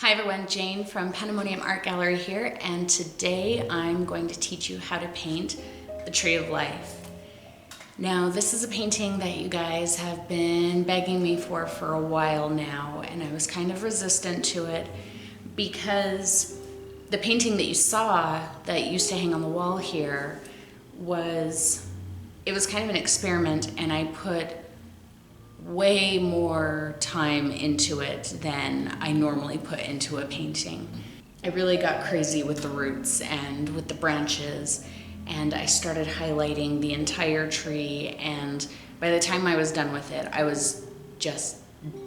Hi everyone, Jane from Pandemonium Art Gallery here, and today I'm going to teach you how to paint the Tree of Life. Now, this is a painting that you guys have been begging me for a while now, and I was kind of resistant to it because the painting that you saw that used to hang on the wall here was kind of an experiment, and I put way more time into it than I normally put into a painting. I really got crazy with the roots and with the branches, and I started highlighting the entire tree, and by the time I was done with it, I was just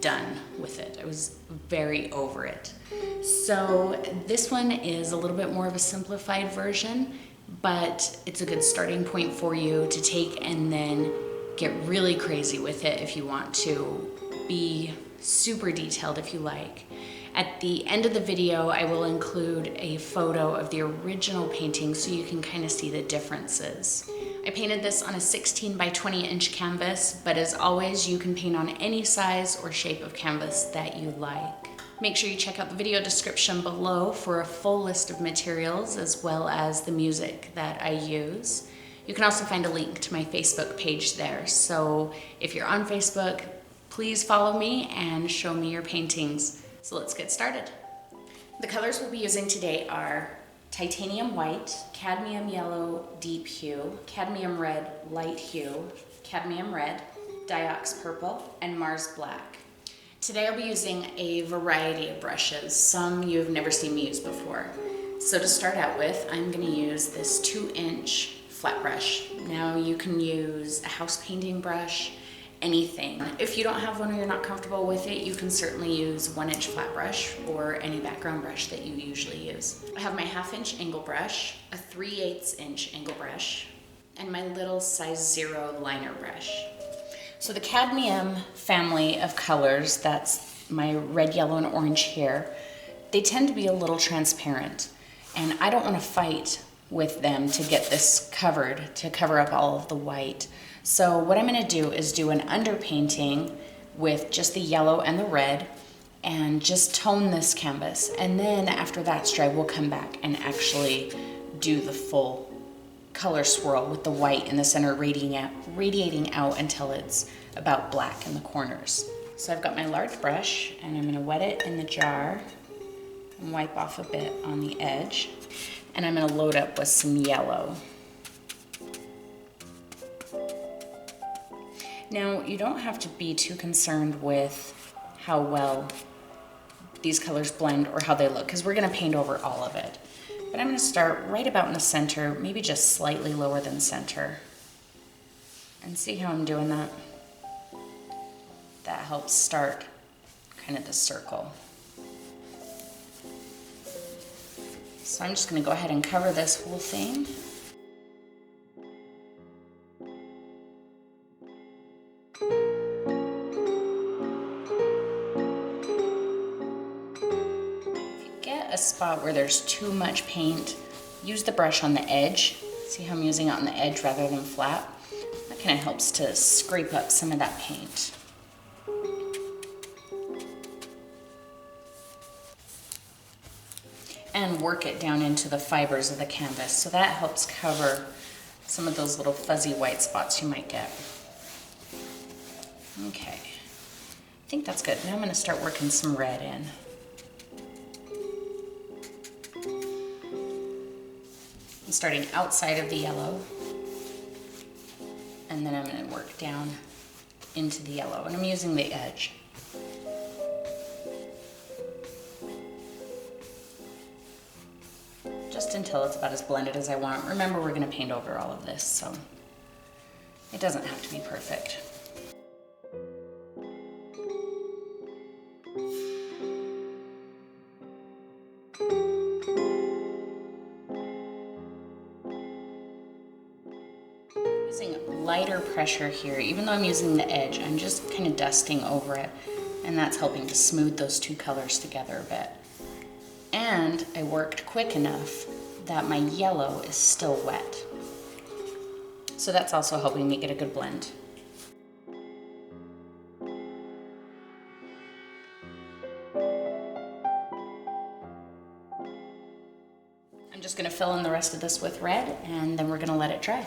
done with it. I was very over it. So this one is a little bit more of a simplified version, but it's a good starting point for you to take and then get really crazy with it if you want to be super detailed if you like. At the end of the video, I will include a photo of the original painting so you can kind of see the differences. I painted this on a 16 by 20 inch canvas, but as always, you can paint on any size or shape of canvas that you like. Make sure you check out the video description below for a full list of materials as well as the music that I use. You can also find a link to my Facebook page there. So if you're on Facebook, please follow me and show me your paintings. So let's get started. The colors we'll be using today are Titanium White, Cadmium Yellow Deep Hue, Cadmium Red Light Hue, Cadmium Red, Dioxazine Purple, and Mars Black. Today I'll be using a variety of brushes, some you've never seen me use before. So to start out with, I'm gonna use this 2-inch flat brush. Now you can use a house painting brush, anything. If you don't have one or you're not comfortable with it, you can certainly use 1-inch flat brush or any background brush that you usually use. I have my 1/2-inch angle brush, a 3/8 inch angle brush, and my little size 0 liner brush. So the cadmium family of colors, that's my red, yellow, and orange here, they tend to be a little transparent, and I don't want to fight with them to get this covered, to cover up all of the white. So what I'm going to do is do an underpainting with just the yellow and the red and just tone this canvas. And then after that's dry, we'll come back and actually do the full color swirl with the white in the center radiating out until it's about black in the corners. So I've got my large brush and I'm going to wet it in the jar and wipe off a bit on the edge. And I'm gonna load up with some yellow. Now, you don't have to be too concerned with how well these colors blend or how they look, because we're gonna paint over all of it. But I'm gonna start right about in the center, maybe just slightly lower than center. And see how I'm doing that? That helps start kind of the circle. So I'm just going to go ahead and cover this whole thing. If you get a spot where there's too much paint, use the brush on the edge. See how I'm using it on the edge rather than flat? That kind of helps to scrape up some of that paint. And work it down into the fibers of the canvas. So that helps cover some of those little fuzzy white spots you might get. Okay, I think that's good. Now I'm gonna start working some red in. I'm starting outside of the yellow, and then I'm gonna work down into the yellow, and I'm using the edge. Just until it's about as blended as I want. Remember, we're gonna paint over all of this, so it doesn't have to be perfect. Using lighter pressure here, even though I'm using the edge, I'm just kind of dusting over it, and that's helping to smooth those two colors together a bit. And I worked quick enough that my yellow is still wet. So that's also helping me get a good blend. just gonna fill in the rest of this with red, and then we're gonna let it dry.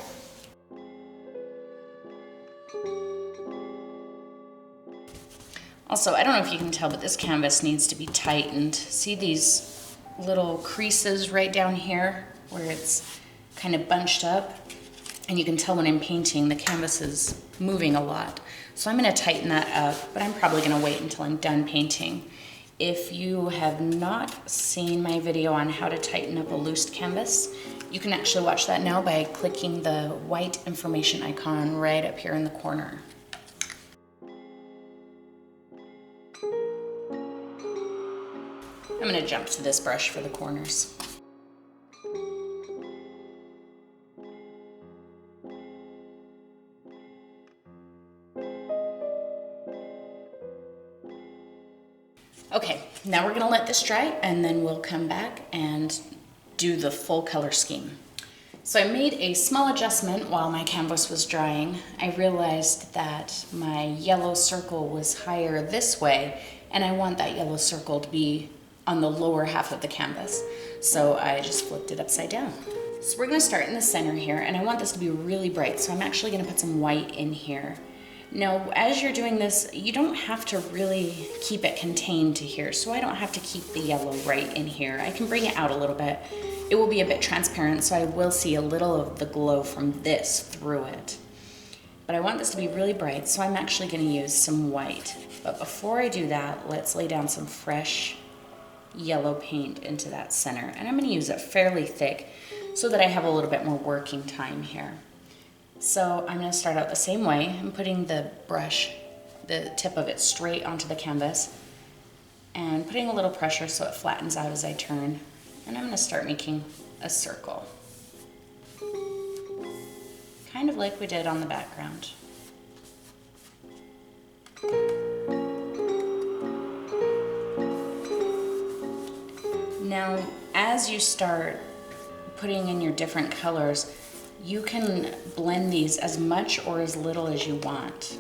Also, I don't know if you can tell, but this canvas needs to be tightened. See these little creases right down here where it's kind of bunched up? And you can tell when I'm painting, the canvas is moving a lot. So I'm gonna tighten that up, but I'm probably gonna wait until I'm done painting. If you have not seen my video on how to tighten up a loose canvas, you can actually watch that now by clicking the white information icon right up here in the corner. I'm gonna jump to this brush for the corners. Okay, now we're gonna let this dry and then we'll come back and do the full color scheme. So I made a small adjustment while my canvas was drying. I realized that my yellow circle was higher this way, and I want that yellow circle to be on the lower half of the canvas. So I just flipped it upside down. So we're gonna start in the center here, and I want this to be really bright, so I'm actually gonna put some white in here. Now, as you're doing this, you don't have to really keep it contained to here, so I don't have to keep the yellow right in here. I can bring it out a little bit. It will be a bit transparent, so I will see a little of the glow from this through it. But I want this to be really bright, so I'm actually gonna use some white. But before I do that, let's lay down some fresh yellow paint into that center. And I'm gonna use it fairly thick so that I have a little bit more working time here. So I'm gonna start out the same way. I'm putting the brush, the tip of it straight onto the canvas and putting a little pressure so it flattens out as I turn. And I'm gonna start making a circle. Kind of like we did on the background. Now, as you start putting in your different colors, you can blend these as much or as little as you want.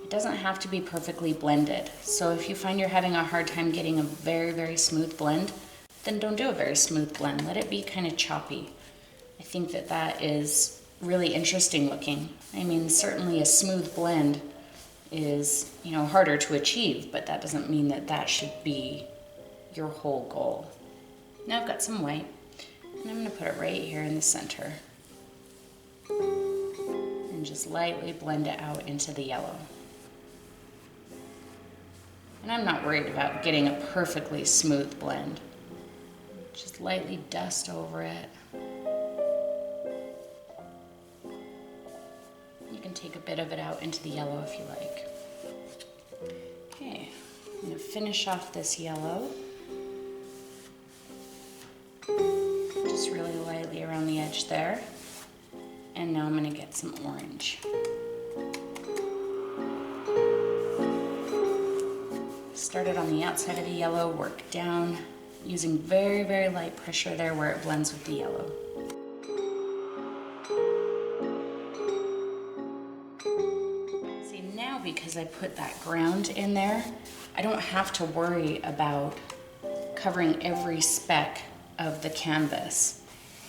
It doesn't have to be perfectly blended. So if you find you're having a hard time getting a very, very smooth blend, then don't do a very smooth blend. Let it be kind of choppy. I think that that is really interesting looking. I mean, certainly a smooth blend is, you know, harder to achieve, but that doesn't mean that that should be your whole goal. Now I've got some white, and I'm gonna put it right here in the center. And just lightly blend it out into the yellow. And I'm not worried about getting a perfectly smooth blend. Just lightly dust over it. You can take a bit of it out into the yellow if you like. Okay, I'm gonna finish off this yellow. Just really lightly around the edge there. And now I'm gonna get some orange. Started on the outside of the yellow, work down, using very, very light pressure there where it blends with the yellow. See, now because I put that ground in there, I don't have to worry about covering every speck of the canvas.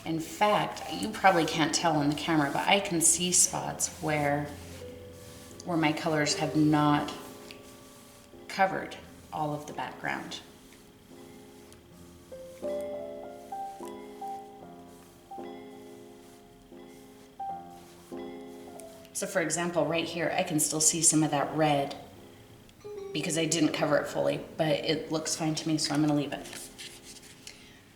In fact, you probably can't tell on the camera, but I can see spots where my colors have not covered all of the background. So for example, right here, I can still see some of that red because I didn't cover it fully, but it looks fine to me, so I'm gonna leave it.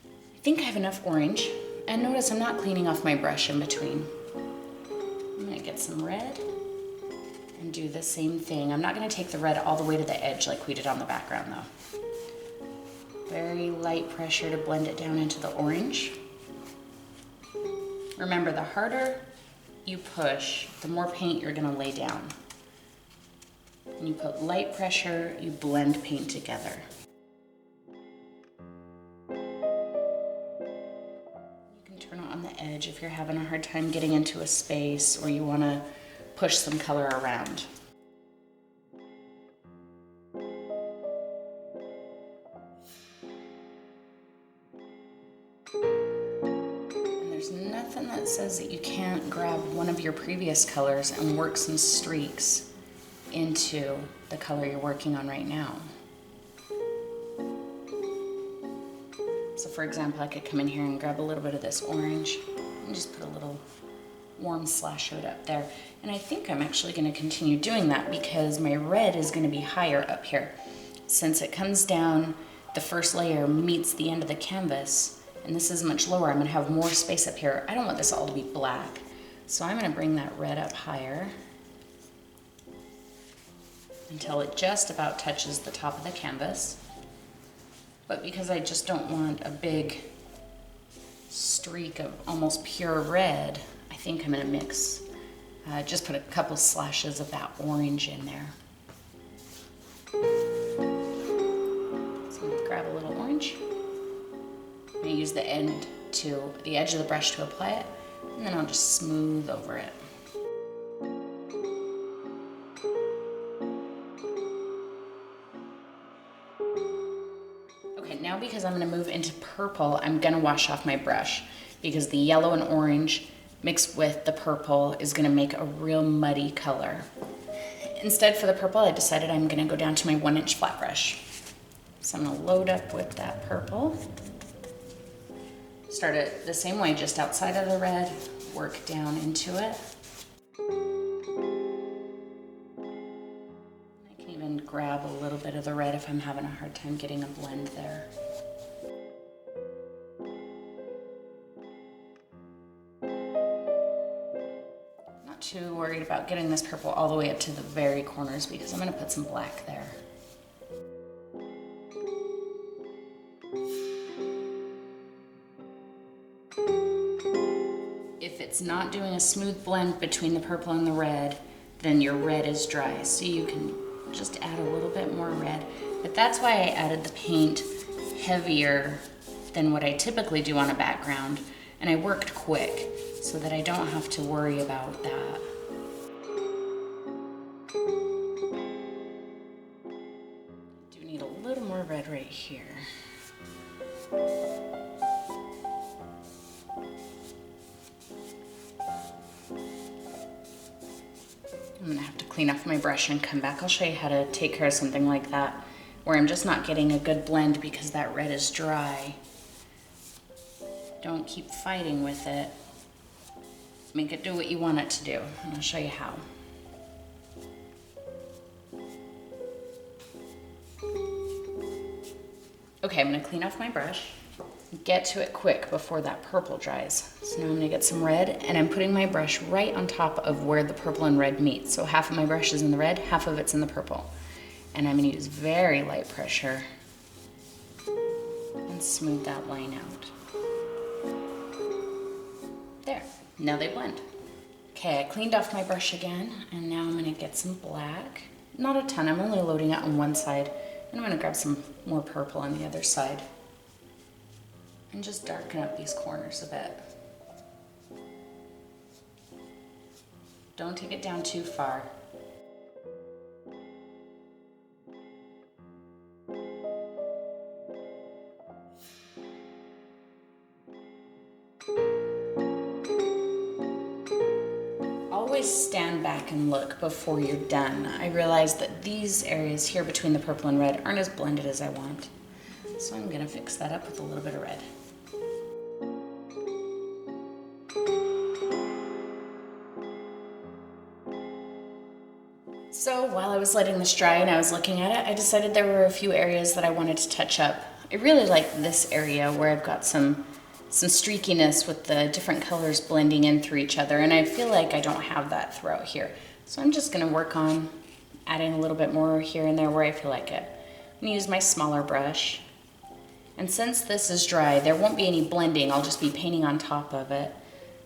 I think I have enough orange. And notice I'm not cleaning off my brush in between. I'm gonna get some red and do the same thing. I'm not gonna take the red all the way to the edge like we did on the background though. Very light pressure to blend it down into the orange. Remember, the harder you push, the more paint you're gonna lay down. When you put light pressure, you blend paint together. Turn it on the edge if you're having a hard time getting into a space or you want to push some color around. your previous colors and work some streaks into the color you're working on right now. So for example, I could come in here and grab a little bit of this orange and just put a little warm slash of it up there. And I think I'm actually going to continue doing that because my red is going to be higher up here. Since it comes down, the first layer meets the end of the canvas, and this is much lower, I'm going to have more space up here. I don't want this all to be black, so I'm going to bring that red up higher until it just about touches the top of the canvas. But because I just don't want a big streak of almost pure red, I think I'm going to mix, just put a couple slashes of that orange in there. So I'm going to grab a little orange. I'm going to use the edge of the brush to apply it, and then I'll just smooth over it. Okay, now because I'm going to move into purple, I'm going to wash off my brush because the yellow and orange mixed with the purple is going to make a real muddy color. Instead, for the purple, I decided I'm going to go down to my 1-inch flat brush. So I'm going to load up with that purple. Start it the same way, just outside of the red, work down into it. I can even grab a little bit of the red if I'm having a hard time getting a blend there. Not too worried about getting this purple all the way up to the very corners because I'm going to put some black there. If it's not doing a smooth blend between the purple and the red, then your red is dry. So you can just add a little bit more red. But that's why I added the paint heavier than what I typically do on a background. And I worked quick so that I don't have to worry about that. I do need a little more red right here. I'm gonna have to clean off my brush and come back. I'll show you how to take care of something like that, where I'm just not getting a good blend because that red is dry. Don't keep fighting with it. Make it do what you want it to do, and I'll show you how. Okay, I'm gonna clean off my brush. Get to it quick before that purple dries. So now I'm gonna get some red, and I'm putting my brush right on top of where the purple and red meet. So half of my brush is in the red, half of it's in the purple. And I'm gonna use very light pressure and smooth that line out. There, now they blend. Okay, I cleaned off my brush again, and now I'm gonna get some black. Not a ton, I'm only loading it on one side, and I'm gonna grab some more purple on the other side. And just darken up these corners a bit. Don't take it down too far. Always stand back and look before you're done. I realized that these areas here between the purple and red aren't as blended as I want. So I'm gonna fix that up with a little bit of red. So while I was letting this dry and I was looking at it, I decided there were a few areas that I wanted to touch up. I really like this area where I've got some streakiness with the different colors blending in through each other, and I feel like I don't have that throughout here. So I'm just gonna work on adding a little bit more here and there where I feel like it. I'm gonna use my smaller brush. And since this is dry, there won't be any blending, I'll just be painting on top of it.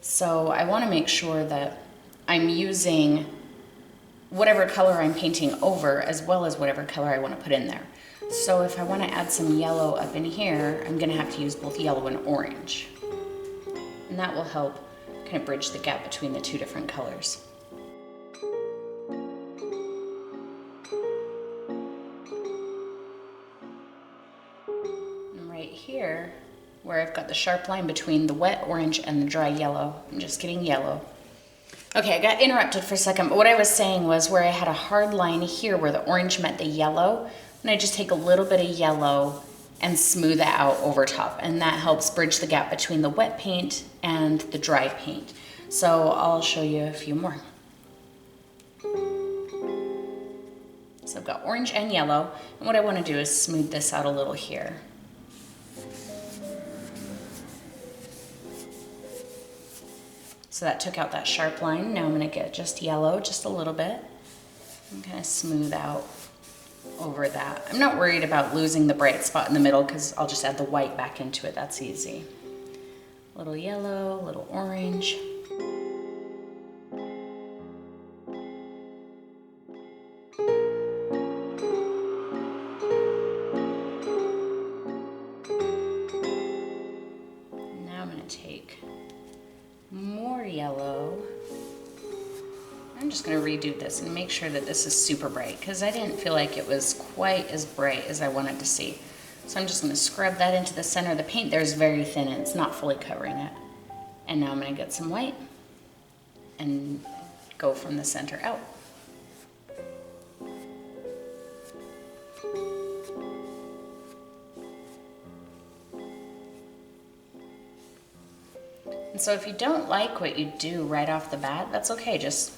So I wanna make sure that I'm using whatever color I'm painting over as well as whatever color I want to put in there. So if I want to add some yellow up in here, I'm going to have to use both yellow and orange. And that will help kind of bridge the gap between the two different colors. And right here, where I've got the sharp line between the wet orange and the dry yellow, I'm just getting yellow. Okay, I got interrupted for a second, but what I was saying was where I had a hard line here where the orange met the yellow, and I just take a little bit of yellow and smooth it out over top, and that helps bridge the gap between the wet paint and the dry paint. So I'll show you a few more. So I've got orange and yellow, and what I want to do is smooth this out a little here. So that took out that sharp line. Now I'm gonna get just yellow, just a little bit. I'm gonna smooth out over that. I'm not worried about losing the bright spot in the middle because I'll just add the white back into it, that's easy. A little yellow, a little orange. Now I'm gonna take more yellow. I'm just gonna redo this and make sure that this is super bright because I didn't feel like it was quite as bright as I wanted to see. So I'm just gonna scrub that into the center. The paint there is very thin and it's not fully covering it. And now I'm gonna get some white and go from the center out. And so if you don't like what you do right off the bat, that's okay. Just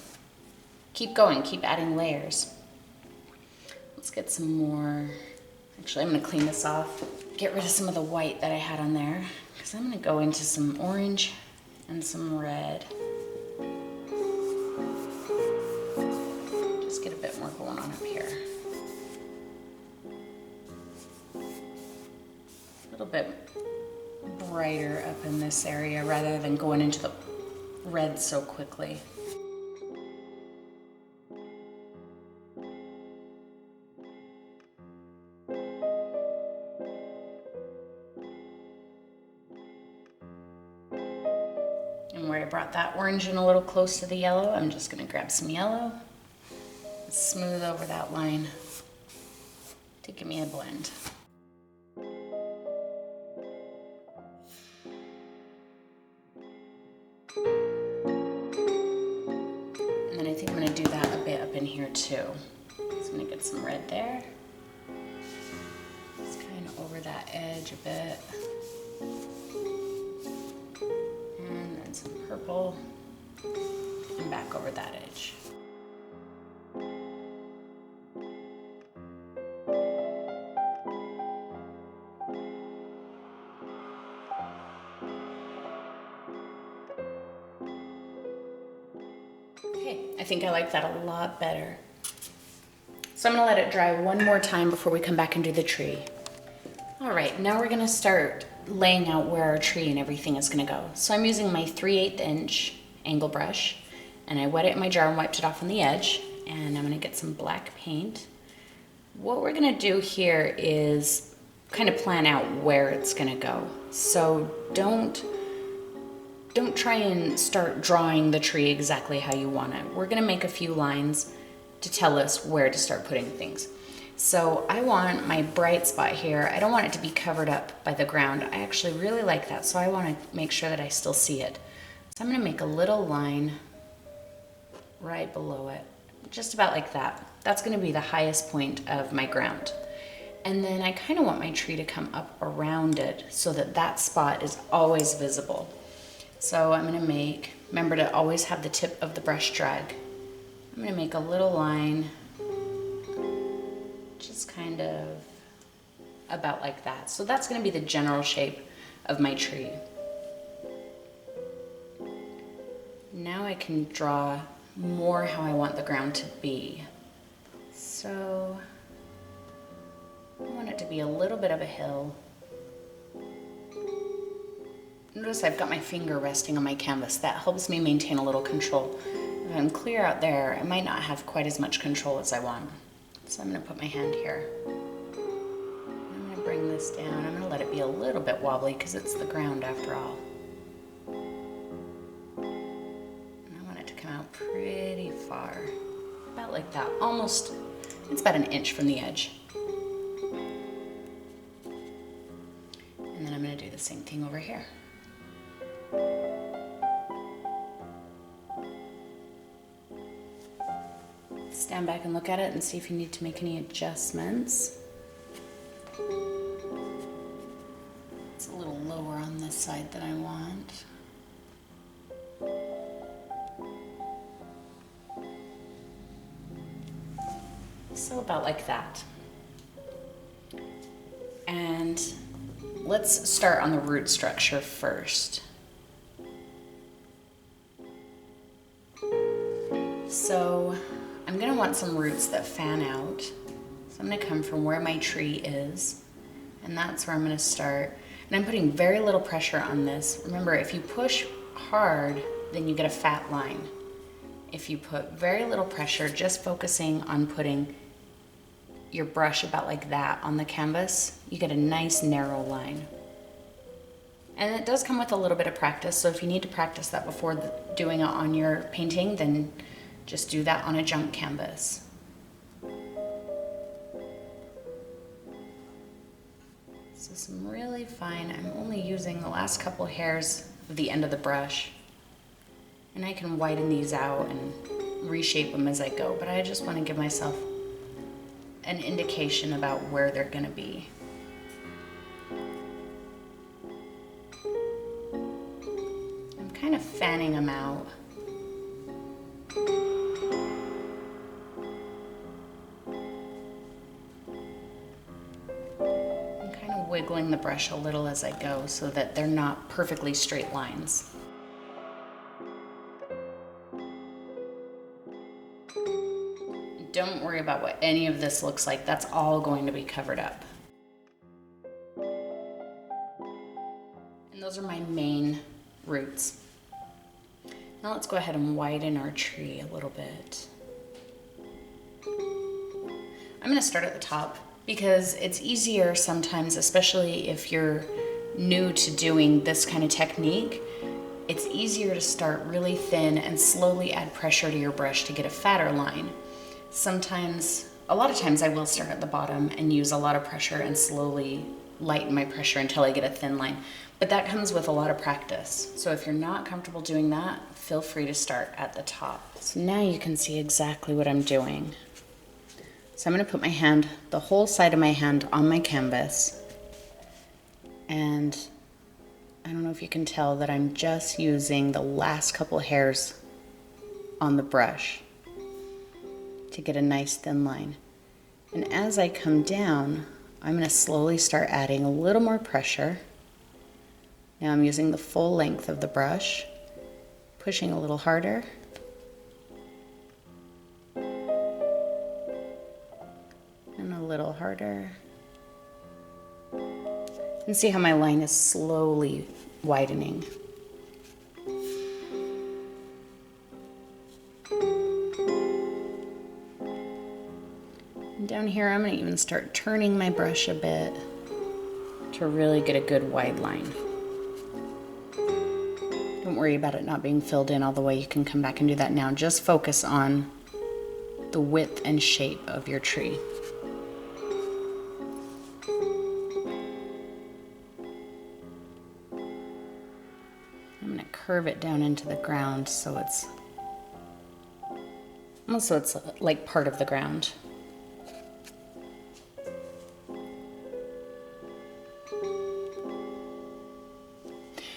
keep going, keep adding layers. Let's get some more. Actually, I'm gonna clean this off, get rid of some of the white that I had on there, because I'm gonna go into some orange and some red. Just get a bit more going on up here. A little bit brighter up in this area rather than going into the red so quickly. And where I brought that orange in a little close to the yellow, I'm just going to grab some yellow, smooth over that line to give me a blend. And then I think I'm going to do that a bit up in here too. So I'm going to get some red there. Just kind of over that edge a bit. And then some purple. And back over that edge. Okay, I think I like that a lot better. So I'm gonna let it dry one more time before we come back and do the tree. All right, now we're gonna start laying out where our tree and everything is gonna go. So I'm using my 3/8 inch angle brush, and I wet it in my jar and wiped it off on the edge, and I'm gonna get some black paint. What we're gonna do here is kind of plan out where it's gonna go. So don't try and start drawing the tree exactly how you want it. We're gonna make a few lines to tell us where to start putting things. So I want my bright spot here, I don't want it to be covered up by the ground. I actually really like that, so I wanna make sure that I still see it. So I'm gonna make a little line right below it, just about like that. That's gonna be the highest point of my ground. And then I kinda want my tree to come up around it so that that spot is always visible. So I'm gonna make, remember to always have the tip of the brush drag. I'm gonna make a little line, just kind of about like that. So that's gonna be the general shape of my tree. Now I can draw more how I want the ground to be. So I want it to be a little bit of a hill. Notice I've got my finger resting on my canvas. That helps me maintain a little control. If I'm clear out there, I might not have quite as much control as I want. So I'm gonna put my hand here. I'm gonna bring this down. I'm gonna let it be a little bit wobbly because it's the ground after all. And I want it to come out pretty far. About like that, almost, it's about an inch from the edge. And then I'm gonna do the same thing over here. stand back and look at it and see if you need to make any adjustments. It's a little lower on this side than I want. So about like that. And let's start on the root structure first. So I'm gonna want some roots that fan out. So I'm gonna come from where my tree is, and that's where I'm gonna start. And I'm putting very little pressure on this. Remember, if you push hard, then you get a fat line. If you put very little pressure, just focusing on putting your brush about like that on the canvas, you get a nice narrow line. And it does come with a little bit of practice, so if you need to practice that before doing it on your painting, then just do that on a junk canvas. So some really fine, I'm only using the last couple hairs of the end of the brush, and I can widen these out and reshape them as I go, but I just want to give myself an indication about where they're going to be. I'm kind of fanning them out. I'm kind of wiggling the brush a little as I go so that they're not perfectly straight lines. Don't worry about what any of this looks like. That's all going to be covered up. And those are my main roots. Now let's go ahead and widen our tree a little bit. I'm going to start at the top because it's easier sometimes, especially if you're new to doing this kind of technique. It's easier to start really thin and slowly add pressure to your brush to get a fatter line. Sometimes, a lot of times I will start at the bottom and use a lot of pressure and slowly lighten my pressure until I get a thin line. But that comes with a lot of practice. So if you're not comfortable doing that, feel free to start at the top. So now you can see exactly what I'm doing. So I'm going to put my hand, the whole side of my hand on my canvas. And I don't know if you can tell that I'm just using the last couple hairs on the brush to get a nice thin line. And as I come down, I'm going to slowly start adding a little more pressure. Now I'm using the full length of the brush, pushing a little harder. And a little harder. And see how my line is slowly widening. Down here, I'm going to even start turning my brush a bit to really get a good wide line. Don't worry about it not being filled in all the way. You can come back and do that now. Just focus on the width and shape of your tree. I'm going to curve it down into the ground so it's like part of the ground.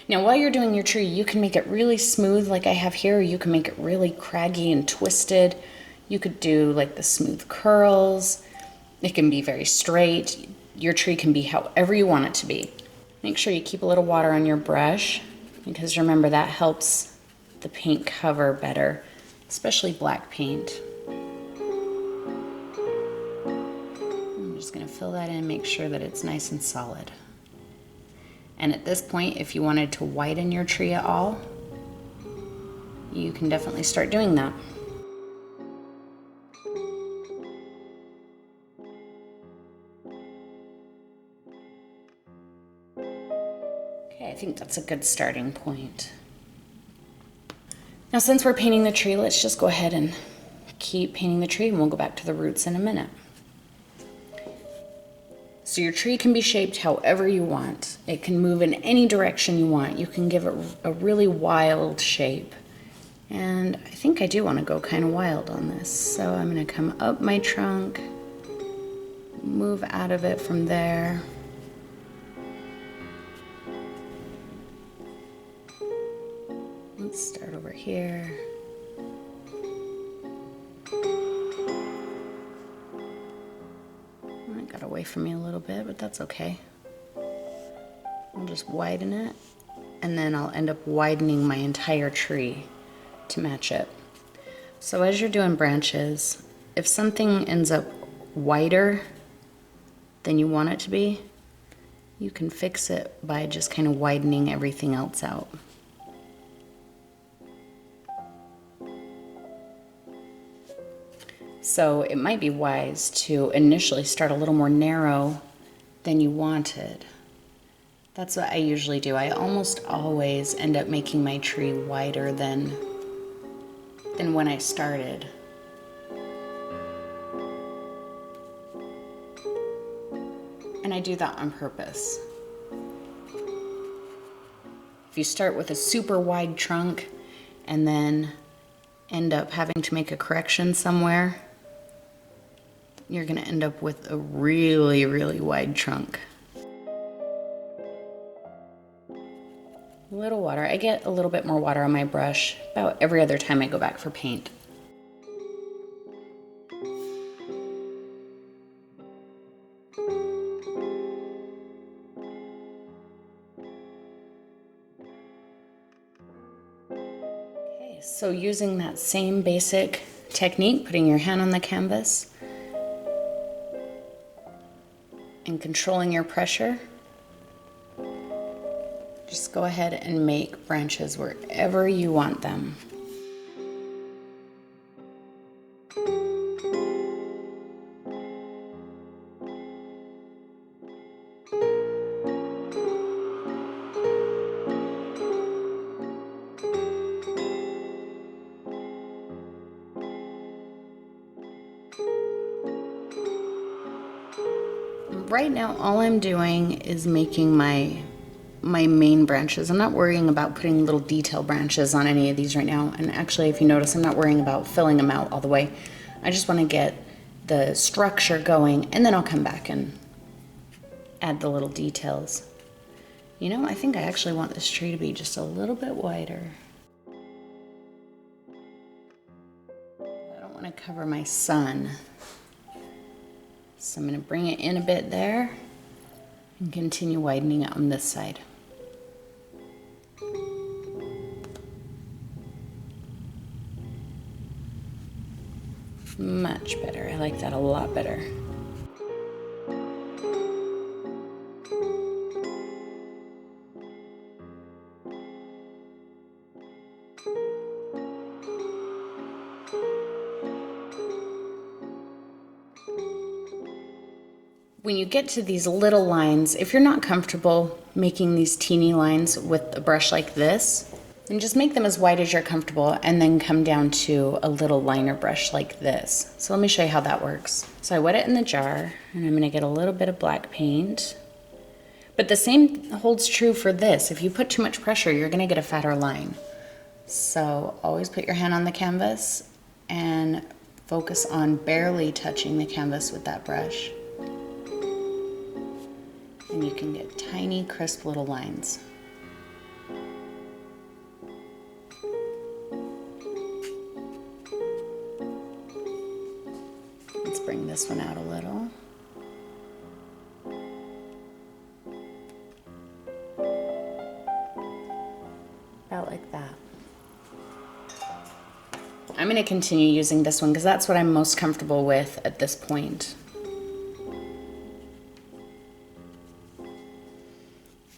Now while you're doing your tree, you can make it really smooth like I have here, or you can make it really craggy and twisted. You could do like the smooth curls. It can be very straight. Your tree can be however you want it to be. Make sure you keep a little water on your brush, because remember that helps the paint cover better, especially black paint. I'm just going to fill that in, make sure that it's nice and solid. And at this point, if you wanted to widen your tree at all, you can definitely start doing that. Okay, I think that's a good starting point. Now, since we're painting the tree, let's just go ahead and keep painting the tree, and we'll go back to the roots in a minute. So your tree can be shaped however you want. It can move in any direction you want. You can give it a really wild shape And I think I do want to go kind of wild on this. So I'm going to come up my trunk, move out of it from there. Let's start over here. It got away from me a little bit, but that's okay. I'll just widen it, and then I'll end up widening my entire tree to match it. So as you're doing branches, if something ends up wider than you want it to be, you can fix it by just kind of widening everything else out. So it might be wise to initially start a little more narrow than you wanted. That's what I usually do. I almost always end up making my tree wider than when I started. And I do that on purpose. If you start with a super wide trunk and then end up having to make a correction somewhere, you're gonna end up with a really, really wide trunk. A little water. I get a little bit more water on my brush about every other time I go back for paint. Okay, so using that same basic technique, putting your hand on the canvas and controlling your pressure, just go ahead and make branches wherever you want them. Right now, all I'm doing is making my main branches. I'm not worrying about putting little detail branches on any of these right now. And actually, if you notice, I'm not worrying about filling them out all the way. I just want to get the structure going, and then I'll come back and add the little details. You know, I think I actually want this tree to be just a little bit wider. I don't want to cover my sun. So I'm going to bring it in a bit there and continue widening it on this side. Much better. I like that a lot better. When you get to these little lines, if you're not comfortable making these teeny lines with a brush like this, then just make them as wide as you're comfortable and then come down to a little liner brush like this. So let me show you how that works. So I wet it in the jar, and I'm gonna get a little bit of black paint. But the same holds true for this. If you put too much pressure, you're gonna get a fatter line. So always put your hand on the canvas and focus on barely touching the canvas with that brush. And you can get tiny, crisp little lines. Let's bring this one out a little. About like that. I'm going to continue using this one because that's what I'm most comfortable with at this point.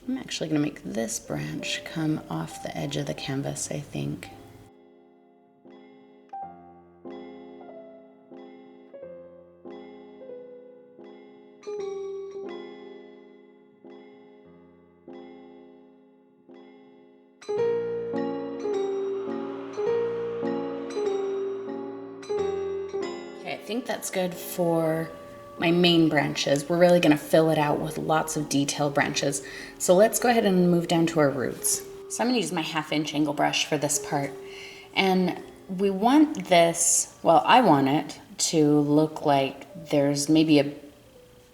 I'm actually going to make this branch come off the edge of the canvas, I think. Okay, I think that's good for my main branches. We're really going to fill it out with lots of detail branches. So let's go ahead and move down to our roots. So I'm going to use my 1/2 inch angle brush for this part. And we want this, well, I want it to look like there's maybe a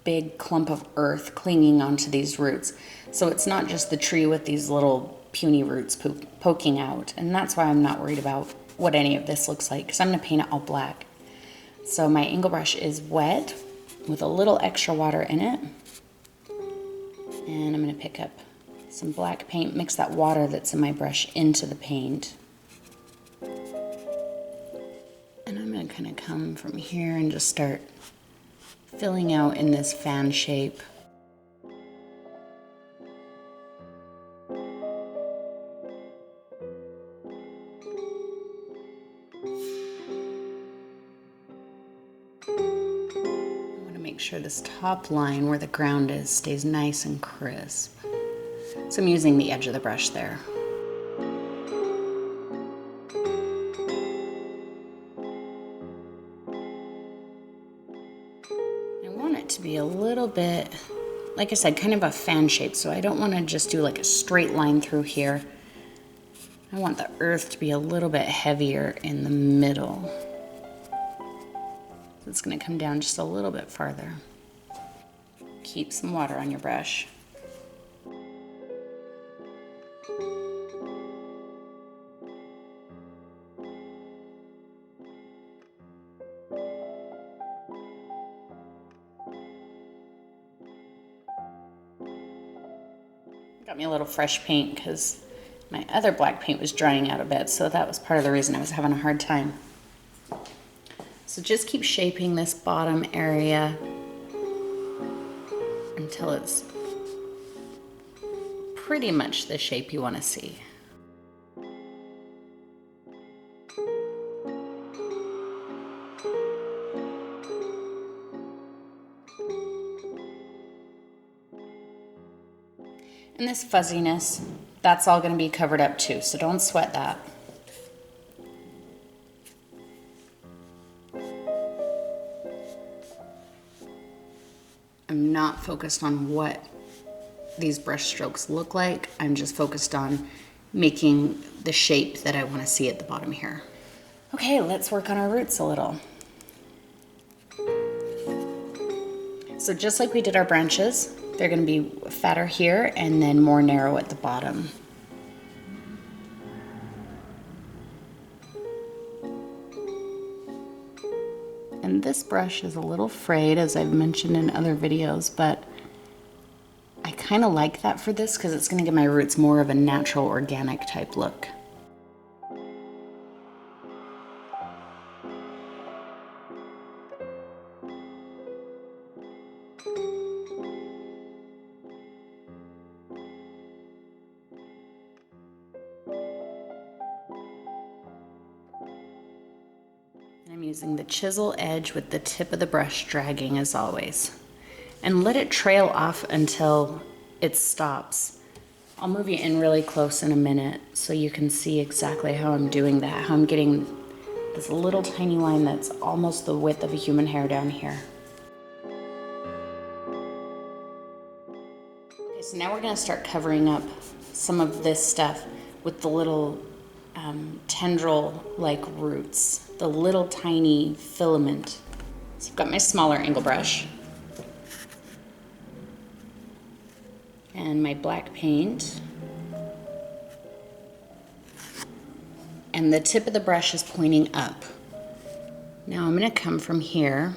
big clump of earth clinging onto these roots. So it's not just the tree with these little puny roots poking out. And that's why I'm not worried about what any of this looks like, because I'm going to paint it all black. So my angle brush is wet with a little extra water in it. And I'm going to pick up some black paint, mix that water that's in my brush into the paint. And I'm going to kind of come from here and just start filling out in this fan shape. Make sure this top line where the ground is stays nice and crisp. So I'm using the edge of the brush there. I want it to be a little bit, like I said, kind of a fan shape, so I don't want to just do like a straight line through here. I want the earth to be a little bit heavier in the middle. It's going to come down just a little bit farther. Keep some water on your brush. Got me a little fresh paint because my other black paint was drying out a bit, so that was part of the reason I was having a hard time. So just keep shaping this bottom area until it's pretty much the shape you want to see. And this fuzziness, that's all going to be covered up too, so don't sweat that. I'm not focused on what these brush strokes look like. I'm just focused on making the shape that I want to see at the bottom here. Okay, let's work on our roots a little. So just like we did our branches, they're going to be fatter here and then more narrow at the bottom. And this brush is a little frayed, as I've mentioned in other videos, but I kind of like that for this because it's going to give my roots more of a natural, organic type look. I'm using the chisel edge with the tip of the brush dragging as always. And let it trail off until it stops. I'll move you in really close in a minute so you can see exactly how I'm doing that, how I'm getting this little tiny line that's almost the width of a human hair down here. Okay, so now we're going to start covering up some of this stuff with the little tendril-like roots, the little tiny filament. So I've got my smaller angle brush and my black paint, and the tip of the brush is pointing up. Now I'm going to come from here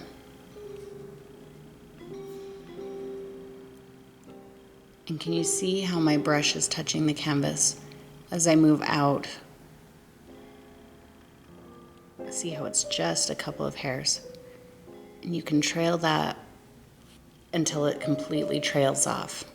and can you see how my brush is touching the canvas as I move out? See how it's just a couple of hairs, and you can trail that until it completely trails off.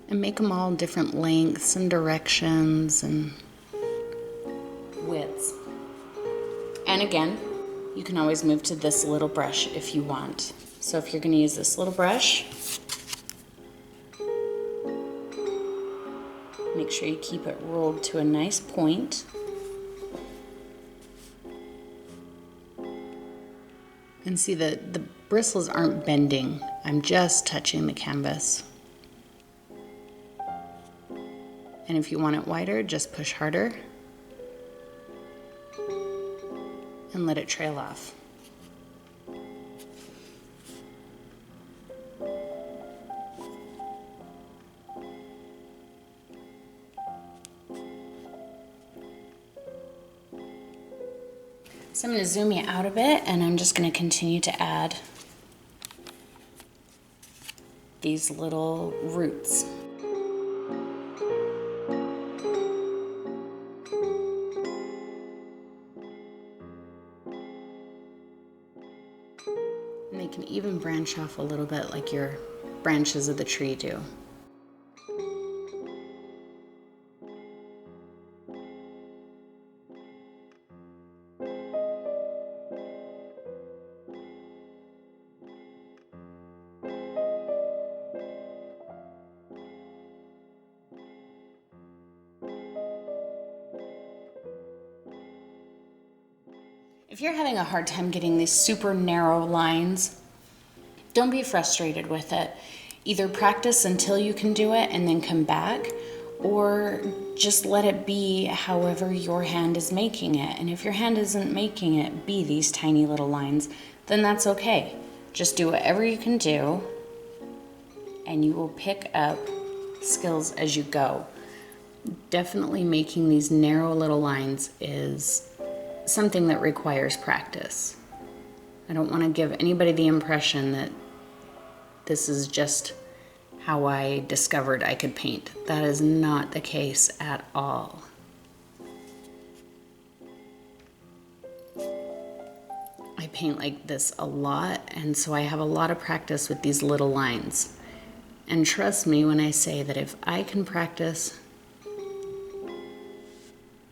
And make them all different lengths and directions and widths. And again, you can always move to this little brush if you want. So if you're going to use this little brush, make sure you keep it rolled to a nice point. And see that the bristles aren't bending. I'm just touching the canvas. And if you want it wider, just push harder and let it trail off. So I'm going to zoom you out a bit, and I'm just going to continue to add these little roots. And they can even branch off a little bit like your branches of the tree do. If you're having a hard time getting these super narrow lines, don't be frustrated with it. Either practice until you can do it and then come back, or just let it be however your hand is making it. And if your hand isn't making it be these tiny little lines, then that's okay. Just do whatever you can do, and you will pick up skills as you go. Definitely making these narrow little lines is something that requires practice. I don't want to give anybody the impression that this is just how I discovered I could paint. That is not the case at all. I paint like this a lot, and so I have a lot of practice with these little lines. And trust me when I say that if I can practice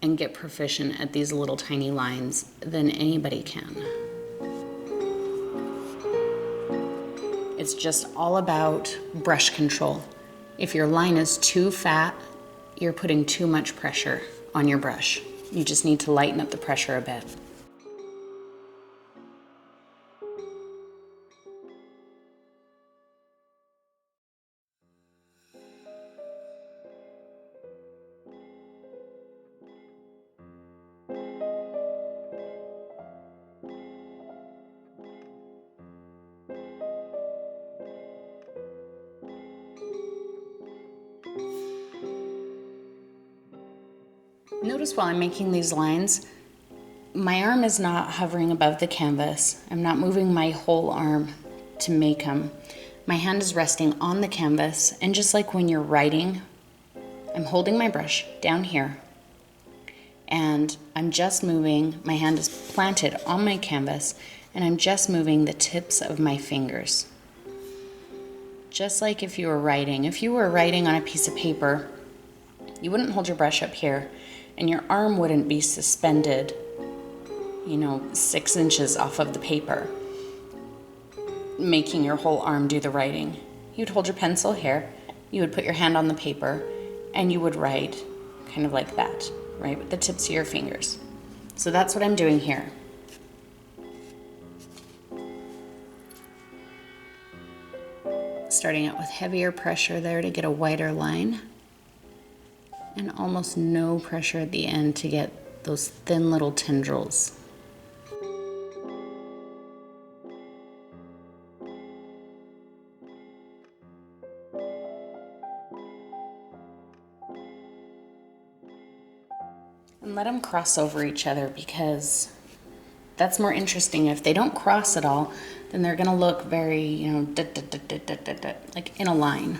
and get proficient at these little tiny lines, then anybody can. It's just all about brush control. If your line is too fat, you're putting too much pressure on your brush. You just need to lighten up the pressure a bit. Notice while I'm making these lines, my arm is not hovering above the canvas. I'm not moving my whole arm to make them. My hand is resting on the canvas, and just like when you're writing, I'm holding my brush down here, and I'm just moving, my hand is planted on my canvas, and I'm just moving the tips of my fingers. Just like if you were writing. If you were writing on a piece of paper, you wouldn't hold your brush up here, and your arm wouldn't be suspended, 6 inches off of the paper, making your whole arm do the writing. You'd hold your pencil here, you would put your hand on the paper, and you would write kind of like that, right, with the tips of your fingers. So that's what I'm doing here. Starting out with heavier pressure there to get a wider line, and almost no pressure at the end to get those thin little tendrils. And let them cross over each other, because that's more interesting. If they don't cross at all, then they're gonna look very, like in a line.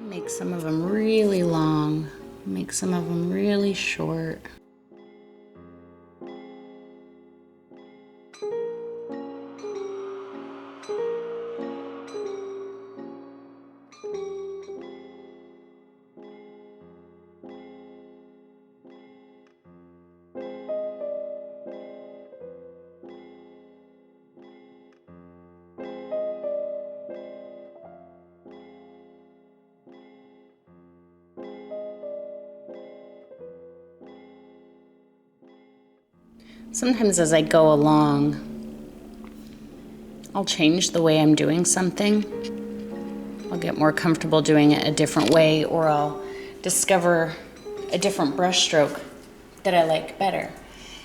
Make some of them really long, make some of them really short. Sometimes as I go along, I'll change the way I'm doing something. I'll get more comfortable doing it a different way, or I'll discover a different brush stroke that I like better.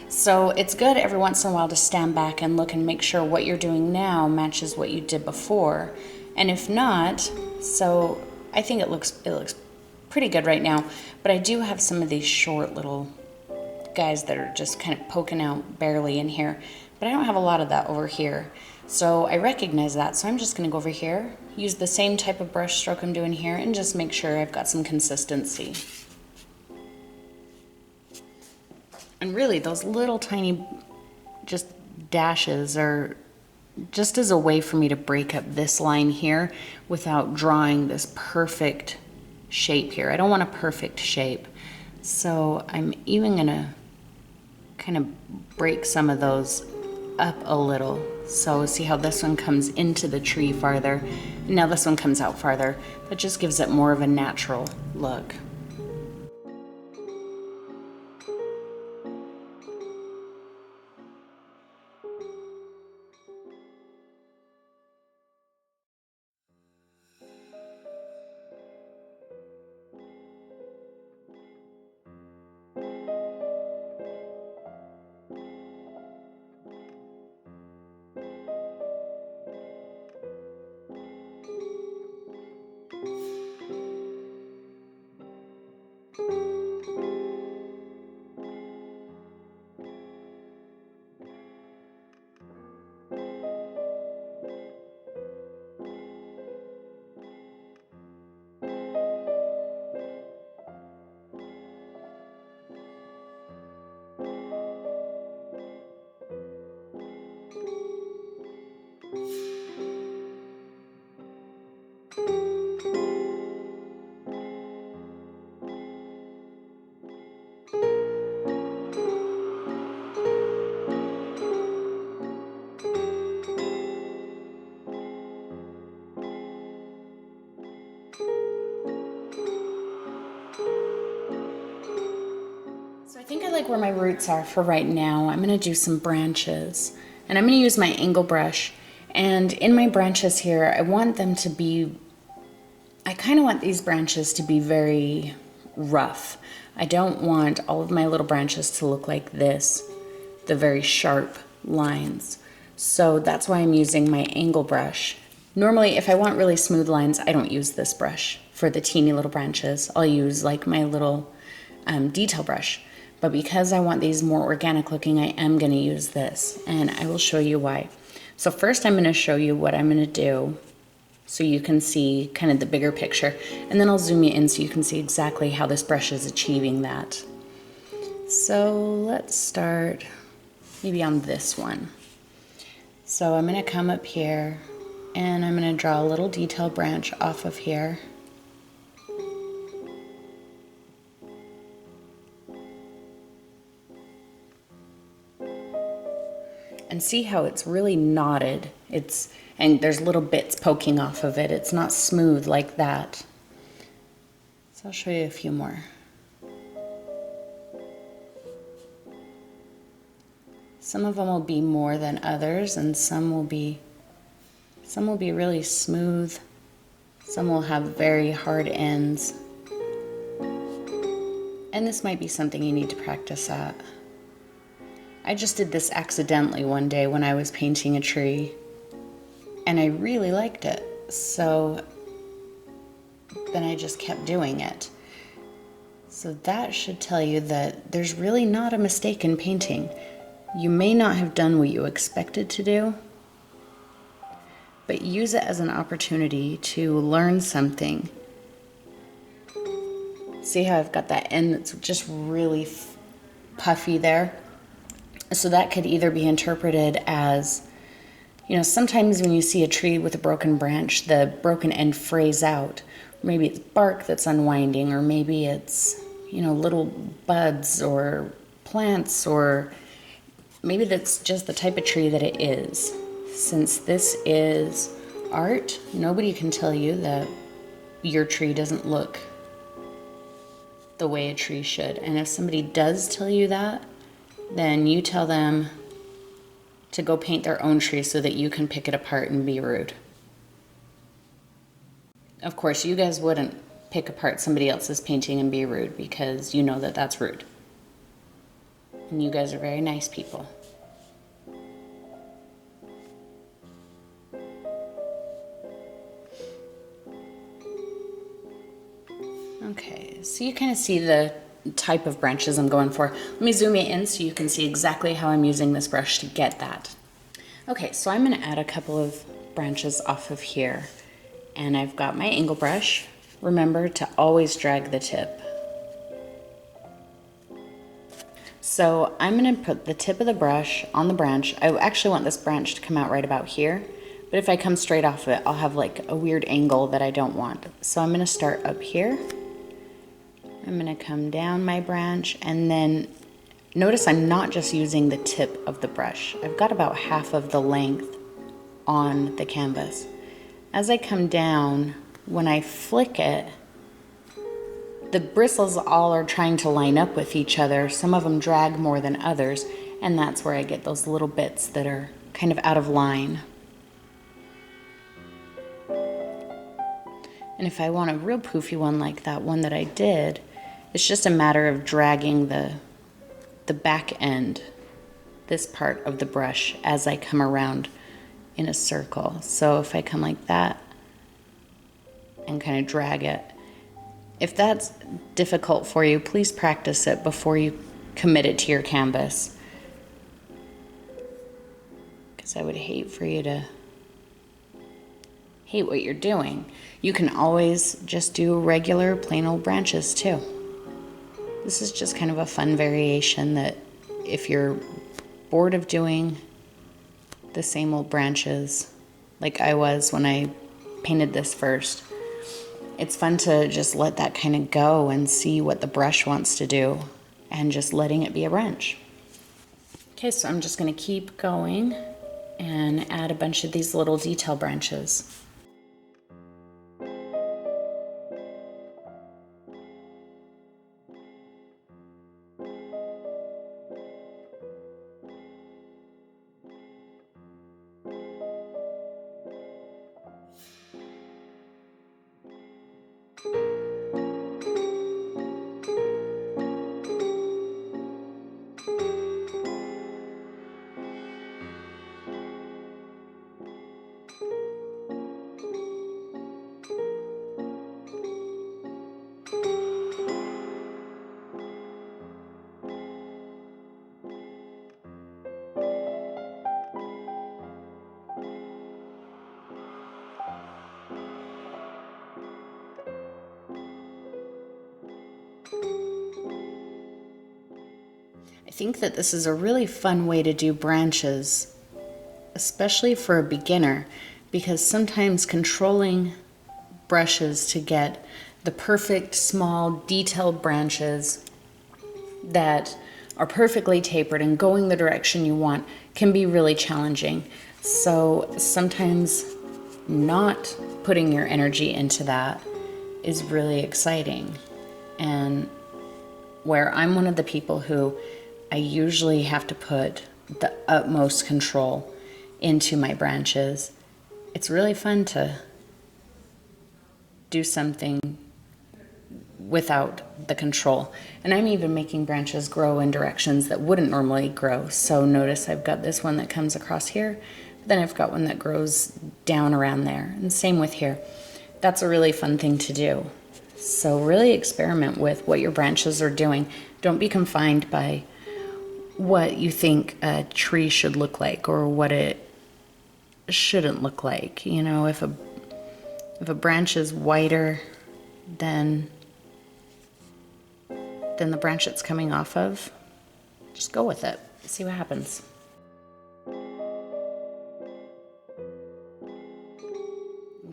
So it's good every once in a while to stand back and look and make sure what you're doing now matches what you did before. And if not, so I think it looks pretty good right now, but I do have some of these short little guys that are just kind of poking out barely in here, but I don't have a lot of that over here. So I recognize that, so I'm just gonna go over here, use the same type of brush stroke I'm doing here, and just make sure I've got some consistency. And really, those little tiny just dashes are just as a way for me to break up this line here without drawing this perfect shape here. I don't want a perfect shape. So I'm even gonna kind of break some of those up a little. So see how this one comes into the tree farther, and now this one comes out farther. That just gives it more of a natural look. I think I like where my roots are for right now. I'm gonna do some branches, and I'm gonna use my angle brush. And in my branches here, I want them to be, I kind of want these branches to be very rough. I don't want all of my little branches to look like this, the very sharp lines. So that's why I'm using my angle brush. Normally, if I want really smooth lines, I don't use this brush for the teeny little branches. I'll use like my little detail brush. But because I want these more organic looking, I am gonna use this, and I will show you why. So first I'm gonna show you what I'm gonna do so you can see kind of the bigger picture, and then I'll zoom you in so you can see exactly how this brush is achieving that. So let's start maybe on this one. So I'm gonna come up here and I'm gonna draw a little detail branch off of here. And see how it's really knotted. And there's little bits poking off of it. It's not smooth like that. So I'll show you a few more. Some of them will be more than others, and some will be really smooth. Some will have very hard ends. And this might be something you need to practice at. I just did this accidentally one day when I was painting a tree, and I really liked it. So then I just kept doing it. So that should tell you that there's really not a mistake in painting. You may not have done what you expected to do, but use it as an opportunity to learn something. See how I've got that end that's just really puffy there? So that could either be interpreted as, you know, sometimes when you see a tree with a broken branch, the broken end frays out. Maybe it's bark that's unwinding, or maybe it's, you know, little buds or plants, or maybe that's just the type of tree that it is. Since this is art, nobody can tell you that your tree doesn't look the way a tree should. And if somebody does tell you that, then you tell them to go paint their own tree so that you can pick it apart and be rude. Of course, you guys wouldn't pick apart somebody else's painting and be rude because you know that that's rude. And you guys are very nice people. Okay, so you kind of see the type of branches I'm going for. Let me zoom it in so you can see exactly how I'm using this brush to get that. Okay, so I'm going to add a couple of branches off of here. And I've got my angle brush. Remember to always drag the tip. So I'm going to put the tip of the brush on the branch. I actually want this branch to come out right about here. But if I come straight off of it, I'll have like a weird angle that I don't want. So I'm going to start up here. I'm going to come down my branch, and then notice I'm not just using the tip of the brush. I've got about half of the length on the canvas. As I come down, when I flick it, the bristles all are trying to line up with each other. Some of them drag more than others, and that's where I get those little bits that are kind of out of line. And if I want a real poofy one like that one that I did, it's just a matter of dragging the back end, this part of the brush, as I come around in a circle. So if I come like that and kind of drag it, if that's difficult for you, please practice it before you commit it to your canvas, because I would hate for you to hate what you're doing. You can always just do regular plain old branches too. This is just kind of a fun variation that if you're bored of doing the same old branches like I was when I painted this first, it's fun to just let that kind of go and see what the brush wants to do and just letting it be a branch. Okay, so I'm just going to keep going and add a bunch of these little detail branches. I think that this is a really fun way to do branches, especially for a beginner, because sometimes controlling brushes to get the perfect small detailed branches that are perfectly tapered and going the direction you want can be really challenging. So sometimes not putting your energy into that is really exciting. And where I'm one of the people who I usually have to put the utmost control into my branches, it's really fun to do something without the control. And I'm even making branches grow in directions that wouldn't normally grow. So notice I've got this one that comes across here, but then I've got one that grows down around there. And same with here. That's a really fun thing to do. So really experiment with what your branches are doing. Don't be confined by what you think a tree should look like or what it shouldn't look like. You know, if a branch is whiter than the branch it's coming off of, just go with it. See what happens.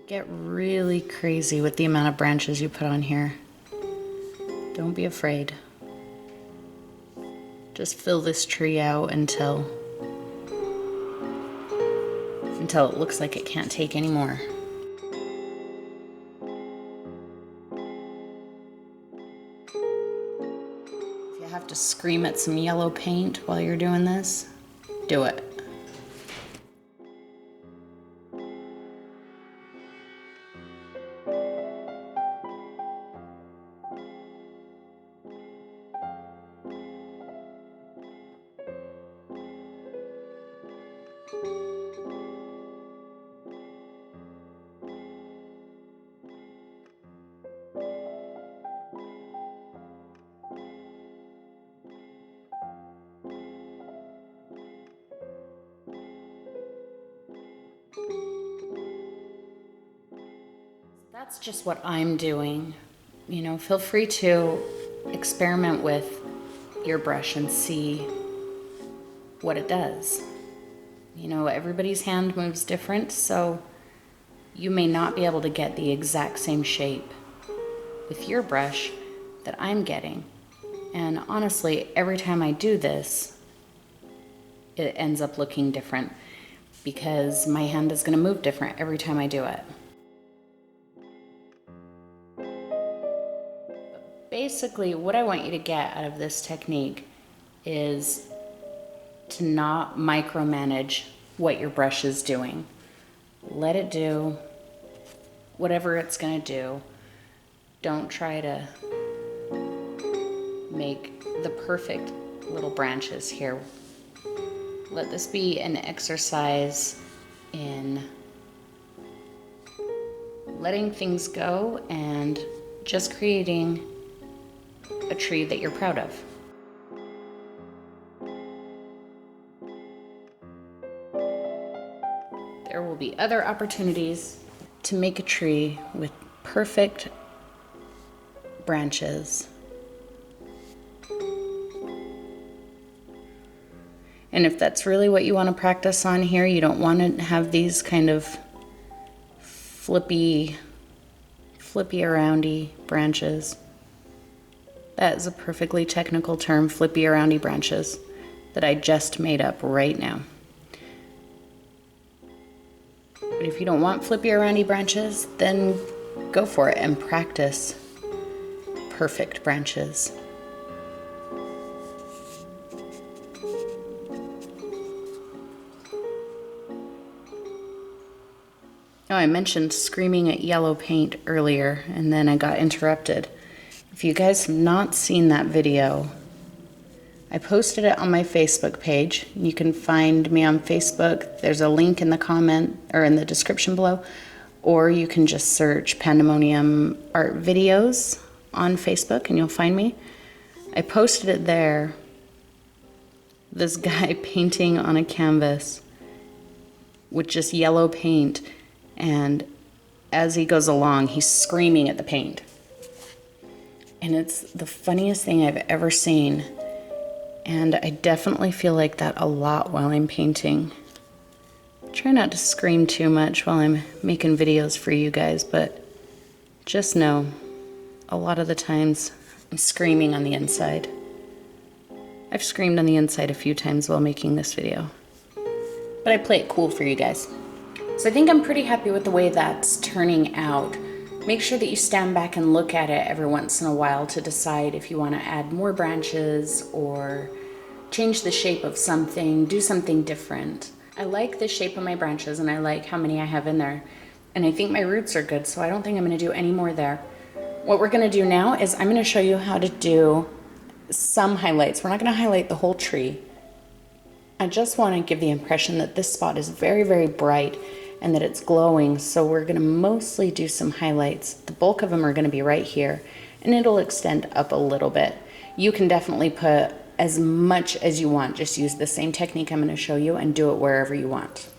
Get really crazy with the amount of branches you put on here. Don't be afraid. Just fill this tree out until it looks like it can't take any more. If you have to scream at some yellow paint while you're doing this, do it. That's just what I'm doing. You know, feel free to experiment with your brush and see what it does. You know, everybody's hand moves different, so you may not be able to get the exact same shape with your brush that I'm getting. And honestly, every time I do this, it ends up looking different because my hand is going to move different every time I do it. Basically, what I want you to get out of this technique is to not micromanage what your brush is doing. Let it do whatever it's going to do. Don't try to make the perfect little branches here. Let this be an exercise in letting things go and just creating a tree that you're proud of. There will be other opportunities to make a tree with perfect branches. And if that's really what you want to practice on here, you don't want to have these kind of flippy aroundy branches. That is a perfectly technical term, flippy aroundy branches, that I just made up right now. But if you don't want flippy aroundy branches, then go for it and practice perfect branches. Oh, I mentioned screaming at yellow paint earlier, and then I got interrupted. If you guys have not seen that video, I posted it on my Facebook page. You can find me on Facebook. There's a link in the comment or in the description below, or you can just search Pandemonium Art Videos on Facebook and you'll find me. I posted it there. This guy painting on a canvas with just yellow paint, and as he goes along, he's screaming at the paint. And it's the funniest thing I've ever seen. And I definitely feel like that a lot while I'm painting. Try not to scream too much while I'm making videos for you guys, but just know, a lot of the times I'm screaming on the inside. I've screamed on the inside a few times while making this video. But I play it cool for you guys. So I think I'm pretty happy with the way that's turning out. Make sure that you stand back and look at it every once in a while to decide if you want to add more branches or change the shape of something, do something different. I like the shape of my branches and I like how many I have in there. And I think my roots are good, so I don't think I'm going to do any more there. What we're going to do now is I'm going to show you how to do some highlights. We're not going to highlight the whole tree. I just want to give the impression that this spot is very, very bright and that it's glowing, so we're going to mostly do some highlights. The bulk of them are going to be right here, and it'll extend up a little bit. You can definitely put as much as you want. Just use the same technique I'm going to show you and do it wherever you want.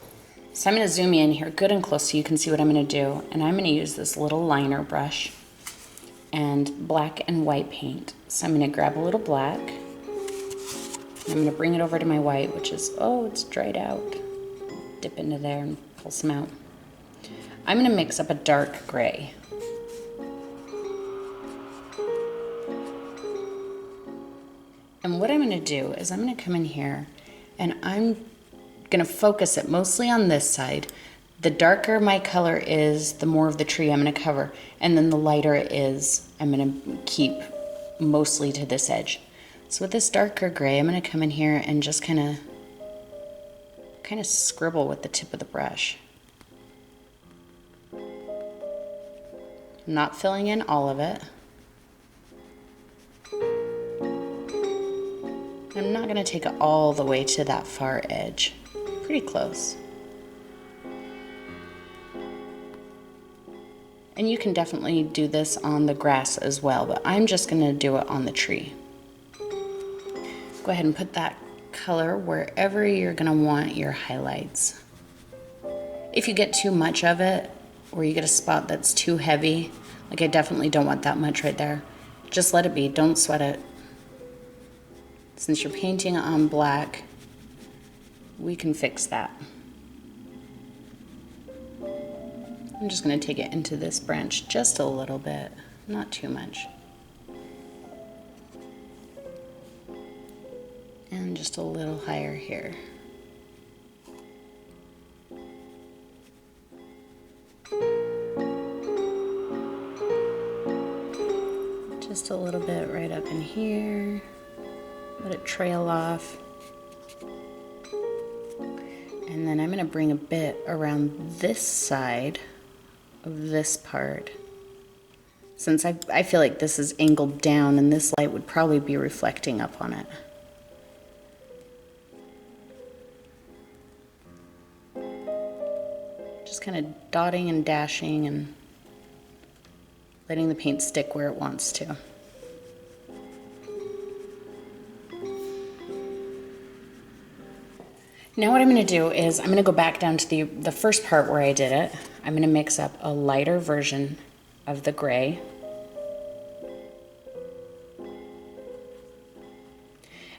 So I'm going to zoom in here good and close so you can see what I'm going to do, and I'm going to use this little liner brush and black and white paint. So I'm going to grab a little black, and I'm going to bring it over to my white, which is, oh, it's dried out. Dip into there and pull some out. I'm going to mix up a dark gray. And what I'm going to do is I'm going to come in here and I'm going to focus it mostly on this side. The darker my color is, the more of the tree I'm going to cover. And then the lighter it is, I'm going to keep mostly to this edge. So with this darker gray, I'm gonna come in here and just kind of scribble with the tip of the brush. I'm not filling in all of it. I'm not gonna take it all the way to that far edge. Pretty close. And you can definitely do this on the grass as well, but I'm just gonna do it on the tree. Go ahead and put that color wherever you're gonna want your highlights. If you get too much of it, or you get a spot that's too heavy, like I definitely don't want that much right there, just let it be, don't sweat it. Since you're painting on black, we can fix that. I'm just going to take it into this branch just a little bit, not too much. And just a little higher here. Just a little bit right up in here. Let it trail off. And then I'm going to bring a bit around this side of this part. Since I feel like this is angled down and this light would probably be reflecting up on it. Just kind of dotting and dashing and letting the paint stick where it wants to. Now what I'm going to do is I'm going to go back down to the first part where I did it. I'm going to mix up a lighter version of the gray.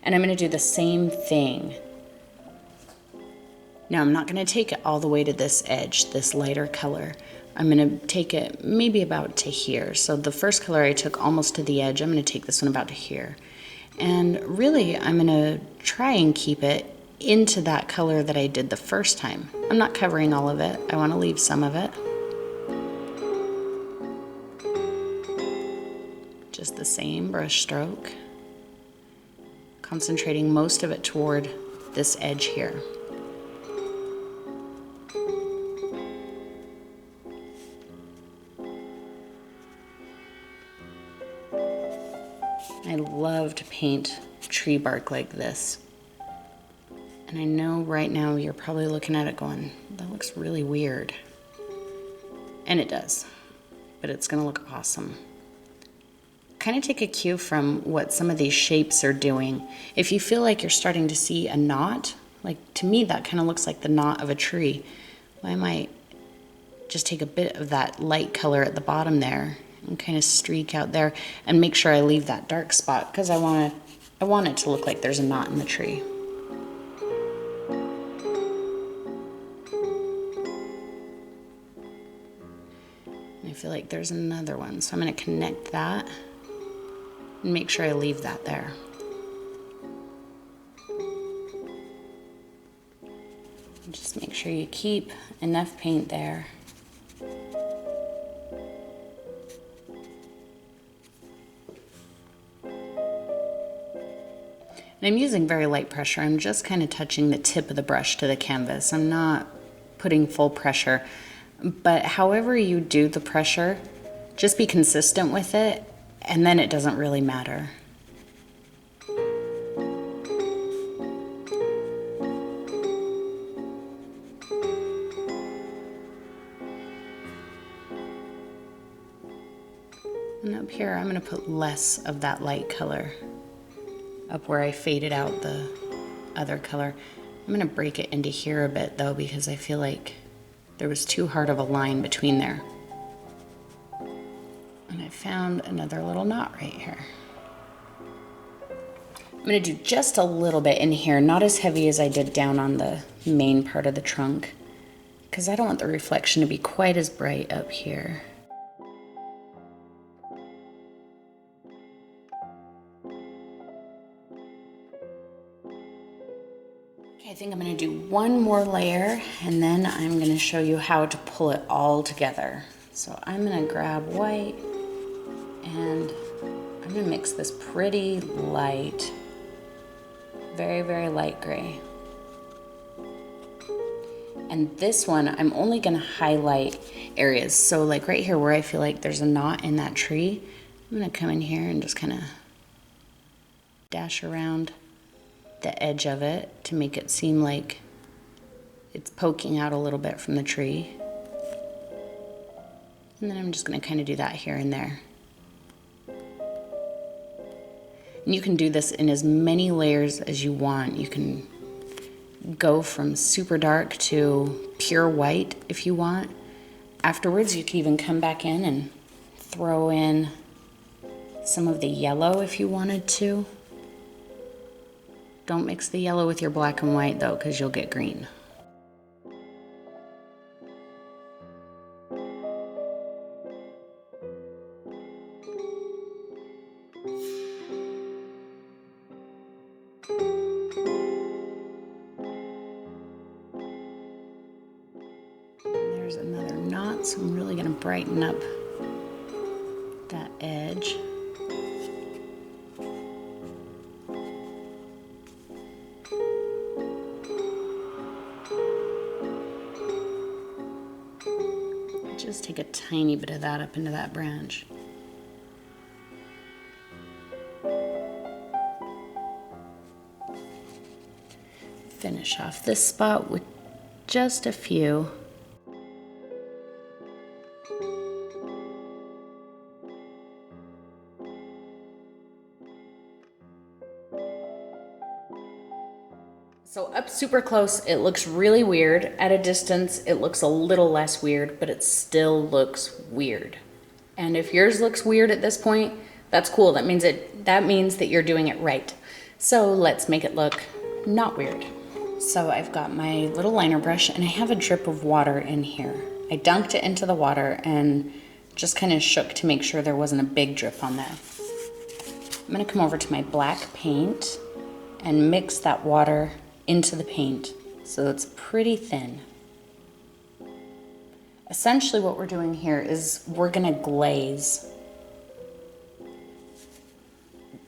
And I'm going to do the same thing. Now I'm not going to take it all the way to this edge, this lighter color. I'm going to take it maybe about to here. So the first color I took almost to the edge, I'm going to take this one about to here. And really I'm going to try and keep it into that color that I did the first time. I'm not covering all of it. I want to leave some of it. Just the same brush stroke. Concentrating most of it toward this edge here. I love to paint tree bark like this. And I know right now you're probably looking at it going, that looks really weird. And it does, but it's gonna look awesome. Kind of take a cue from what some of these shapes are doing. If you feel like you're starting to see a knot, like to me that kind of looks like the knot of a tree, well, I might just take a bit of that light color at the bottom there and kind of streak out there and make sure I leave that dark spot because I want it to look like there's a knot in the tree. I feel like there's another one, so I'm going to connect that and make sure I leave that there. And just make sure you keep enough paint there. And I'm using very light pressure. I'm just kind of touching the tip of the brush to the canvas. I'm not putting full pressure. But however you do the pressure, just be consistent with it, and then it doesn't really matter. And up here, I'm going to put less of that light color up where I faded out the other color. I'm going to break it into here a bit though, because I feel like there was too hard of a line between there. And I found another little knot right here. I'm going to do just a little bit in here, not as heavy as I did down on the main part of the trunk, because I don't want the reflection to be quite as bright up here. I think I'm going to do one more layer and then I'm going to show you how to pull it all together. So I'm going to grab white and I'm going to mix this pretty light very, very light gray. And this one, I'm only gonna highlight areas. So like right here where I feel like there's a knot in that tree, I'm gonna come in here and just kind of dash around the edge of it to make it seem like it's poking out a little bit from the tree. And then I'm just gonna kind of do that here and there. And you can do this in as many layers as you want. You can go from super dark to pure white if you want. Afterwards, you can even come back in and throw in some of the yellow if you wanted to. Don't mix the yellow with your black and white though, because you'll get green. There's another knot, so I'm really gonna brighten up that edge. Just take a tiny bit of that up into that branch. Finish off this spot with just a few. So up super close, it looks really weird. At a distance, it looks a little less weird, but it still looks weird. And if yours looks weird at this point, that's cool. That means that you're doing it right. So let's make it look not weird. So I've got my little liner brush and I have a drip of water in here. I dunked it into the water and just kind of shook to make sure there wasn't a big drip on there. I'm gonna come over to my black paint and mix that water into the paint so it's pretty thin. Essentially what we're doing here is we're gonna glaze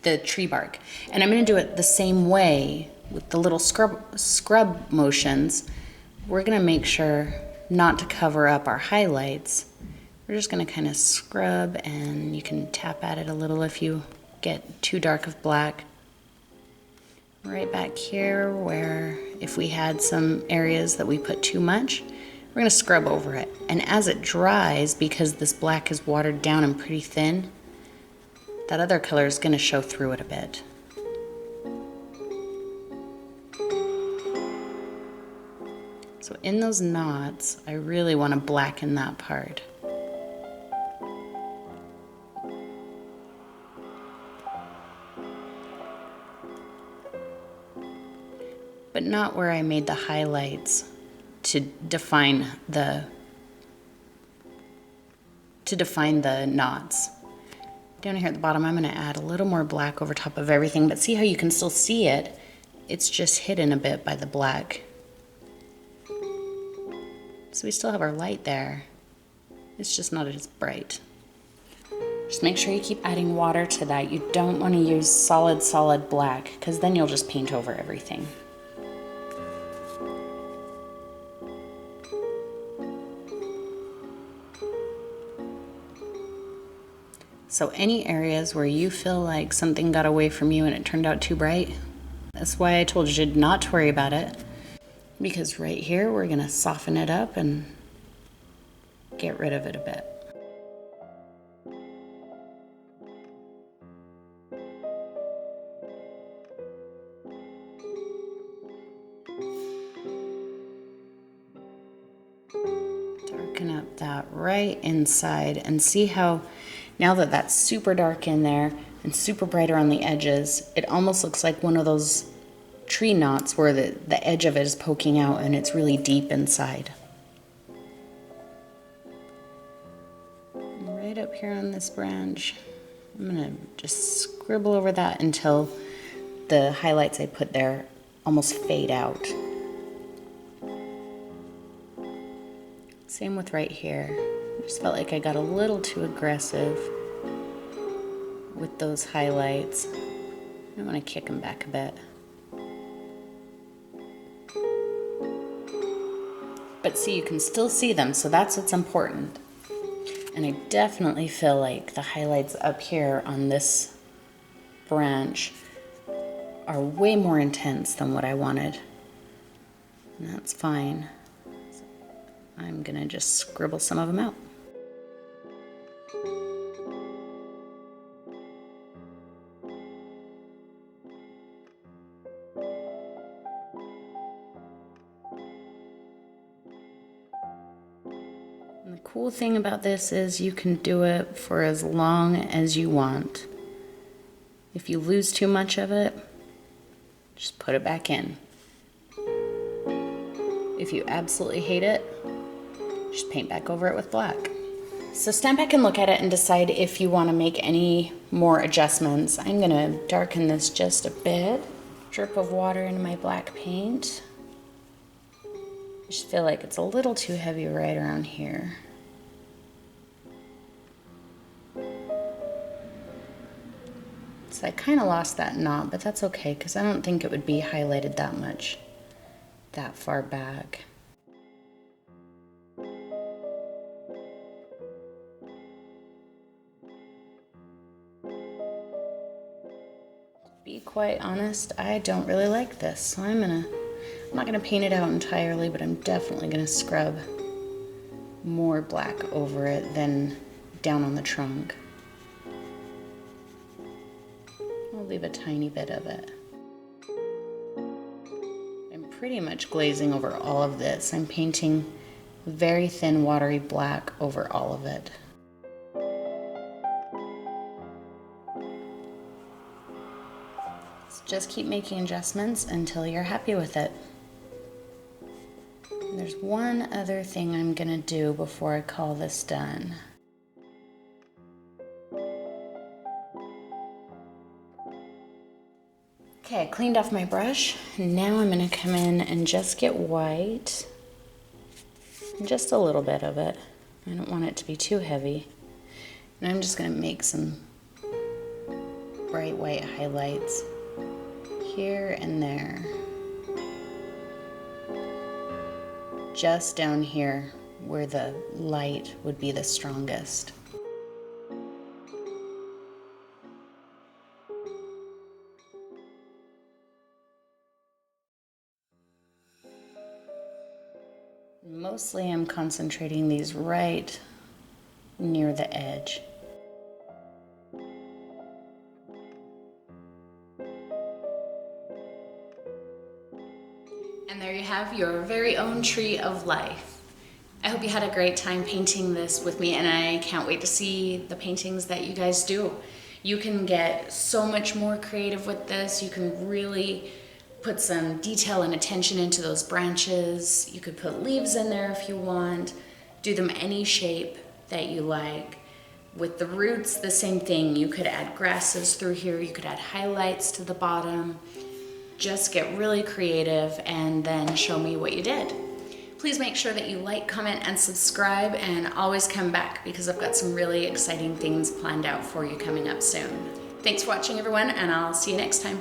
the tree bark. And I'm gonna do it the same way with the little scrub motions. We're gonna make sure not to cover up our highlights. We're just gonna kind of scrub, and you can tap at it a little if you get too dark of black. Right back here where if we had some areas that we put too much, we're gonna scrub over it. And as it dries, because this black is watered down and pretty thin, that other color is gonna show through it a bit. So in those knots, I really wanna blacken that part. But not where I made the highlights to define the knots. Down here at the bottom, I'm gonna add a little more black over top of everything, but see how you can still see it? It's just hidden a bit by the black. So we still have our light there. It's just not as bright. Just make sure you keep adding water to that. You don't wanna use solid black, because then you'll just paint over everything. So any areas where you feel like something got away from you and it turned out too bright, that's why I told you not to worry about it. Because right here, we're gonna soften it up and get rid of it a bit. Darken up that right inside, and see how now that that's super dark in there and super bright around the edges, it almost looks like one of those tree knots where the edge of it is poking out and it's really deep inside. Right up here on this branch, I'm gonna just scribble over that until the highlights I put there almost fade out. Same with right here. I just felt like I got a little too aggressive with those highlights. I want to kick them back a bit. see, you can still see them, so that's what's important. And I definitely feel like the highlights up here on this branch are way more intense than what I wanted. And that's fine. So I'm gonna just scribble some of them out. And the cool thing about this is you can do it for as long as you want. If you lose too much of it, just put it back in. If you absolutely hate it, just paint back over it with black. So stand back and look at it and decide if you want to make any more adjustments. I'm going to darken this just a bit. Drip of water into my black paint. I just feel like it's a little too heavy right around here. So I kind of lost that knot, but that's okay because I don't think it would be highlighted that much that far back. To be quite honest, I don't really like this, so I'm not gonna paint it out entirely, but I'm definitely gonna scrub more black over it than down on the trunk. I'll leave a tiny bit of it. I'm pretty much glazing over all of this. I'm painting very thin watery black over all of it. So just keep making adjustments until you're happy with it. And there's one other thing I'm gonna do before I call this done. Okay, I cleaned off my brush. Now I'm gonna come in and just get white. Just a little bit of it. I don't want it to be too heavy. And I'm just gonna make some bright white highlights here and there. Just down here where the light would be the strongest. Mostly I'm concentrating these right near the edge. And there you have your very own tree of life. I hope you had a great time painting this with me, and I can't wait to see the paintings that you guys do. You can get so much more creative with this. You can really put some detail and attention into those branches. You could put leaves in there if you want. Do them any shape that you like. With the roots, the same thing. You could add grasses through here. You could add highlights to the bottom. Just get really creative and then show me what you did. Please make sure that you like, comment, and subscribe, and always come back because I've got some really exciting things planned out for you coming up soon. Thanks for watching, everyone, and I'll see you next time.